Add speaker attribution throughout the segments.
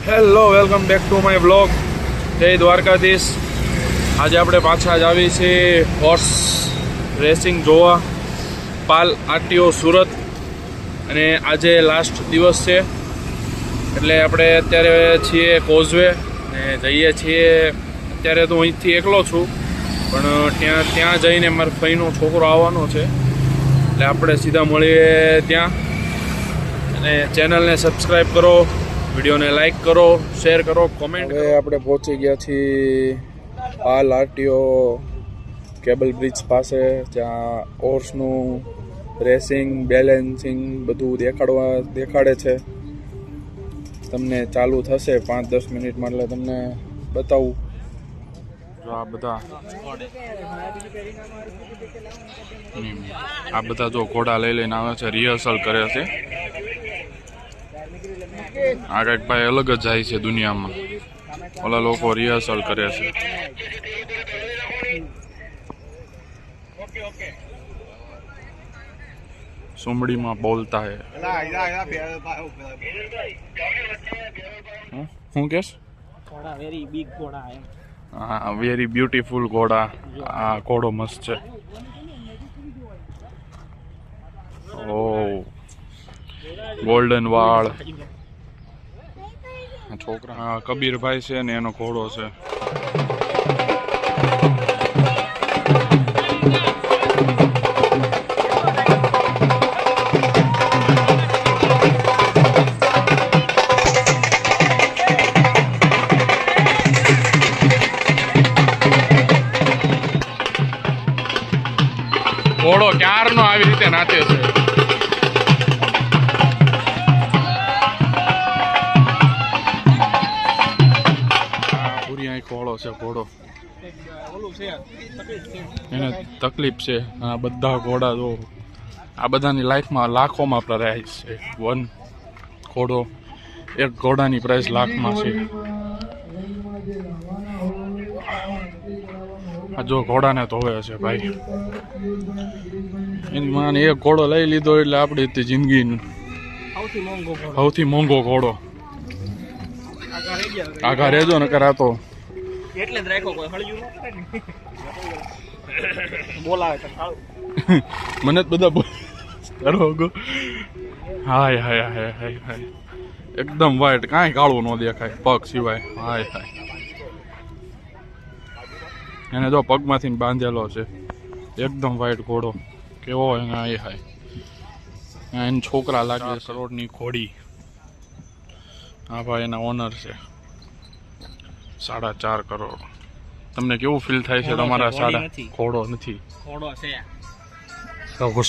Speaker 1: Hello, welcome back to my blog. જય દ્વારકાધીશ. આજે આપણે પાછા જ આવી છીએ હોર્સ રેસિંગ જોવા પાલ આરટીઓ સુરત, અને આજે લાસ્ટ દિવસ છે એટલે આપણે અત્યારે છીએ કોઝવે ને જઈએ છીએ. અત્યારે તો અહીંથી એકલો છું, પણ ત્યાં જઈને મારા ભાઈનો છોકરો આવવાનો છે એટલે આપણે સીધા મળીએ ત્યાં. અને ચેનલને સબસ્ક્રાઈબ કરો, વિડીયોને લાઈક કરો, શેર કરો, કોમેન્ટ કરો. આપણે પહોંચી ગયા છીએ પાલ આરટીઓ કેબલ બ્રિજ પાસે, જ્યાં હોર્સનું રેસિંગ, બેલેન્સિંગ બધું દેખાડે છે. તમને ચાલુ થશે 5-10 મિનિટમાં, એટલે તમને બતાવું. આ બધા જો ઘોડા લઈ લઈને આવે છે, રિહર્સલ કરે છે. આ કંઈક ભાઈ અલગ જ જાય છે દુનિયામાં. ઓલા લોકો રિહર્સલ કરે છે. સુમડીમાં બોલતા હે. શું કેસ?
Speaker 2: વેરી બિગ ઘોડા.
Speaker 1: હા, વેરી બ્યુટીફુલ ઘોડા. આ ઘોડો મસ્ત છે. ઓ ગોલ્ડન વાળ. છોકરા કબીરભાઈ છે ને એનો ઘોડો છે. ઘોડો ક્યારનો આવી રીતે નાચે છે. ઘોડો છે, ઘોડો એને તકલીફ છે. આ બધા ઘોડા જો, આ બધાની લાઈફમાં લાખોમાં પ્રાઇસ છે. વન ઘોડો, એક ઘોડાની પ્રાઇસ લાખમાં છે. આ જો ઘોડાને ધોવે છે ભાઈ. એની માને એક ઘોડો લઈ લીધો એટલે આપણી જિંદગી સૌથી મોંઘો ઘોડો. આગા રેજો ને કરાતો
Speaker 2: એટલે જ રાખો, કોઈ હળજુ બોલાવે તો ખાવ.
Speaker 1: મને જ બધા કરો. હાય હાય હાય હાય હાય, એકદમ વ્હાઈટ, કાંઈ કાળું ન દેખાય પગ સિવાય. હાય હાય, એને જો પગમાંથી બાંધેલો છે. એકદમ વ્હાઈટ ઘોડો કેવો એને. હાય હાય, એને છોકરા લાગે. કરોડની ઘોડી. હા ભાઈ, એના ઓનર છે. 4.5 કરોડ. તમને કેવું ફીલ થાય છે? તમારા ઘોડો નથી,
Speaker 2: ઘોડો છે.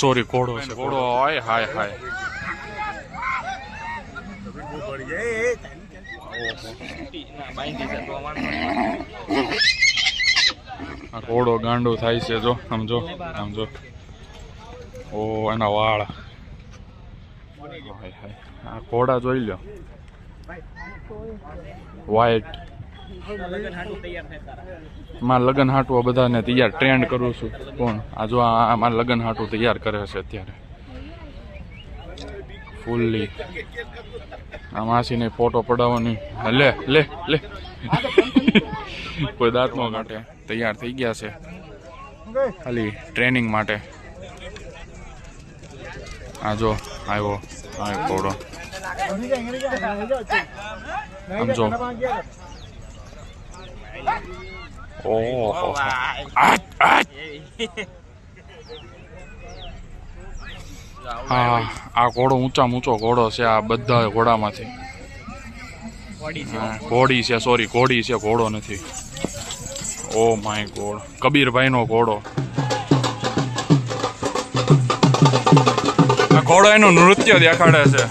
Speaker 1: સોરી, ઘોડો છે. ઘોડો હાય હાય હાય. આ ઘોડો ગાંડો થાય છે. જો સમજો, સમજો. ઓ એના વાળ. હાય હાય, આ ઘોડા જોઈ લો, વ્હાઈટ. મારા લગ્ન હાટું બધાને તૈયાર ટ્રેન્ડ કરું છું. કોણ? આ જો આ મારા લગ્ન હાટું તૈયાર કરે છે અત્યારે ફૂલ્લી. આ માસીને ફોટો પડાવવાની. લે લે લે, કોઈ દાંત નો કાઢે. તૈયાર થઈ ગયા છે ખાલી ટ્રેનિંગ માટે. આ જો આવ્યો આ ઘોડો, સમજો. ઓહો, હા, આ ઘોડો ઊંચો ઘોડો છે આ બધા ઘોડામાંથી. ઘોડી છે, સોરી ઘોડી છે, ઘોડો નથી. ઓ માય ગોડ, કબીરભાઈ નો ઘોડો. આ ઘોડો એનું નૃત્ય દેખાડે છે.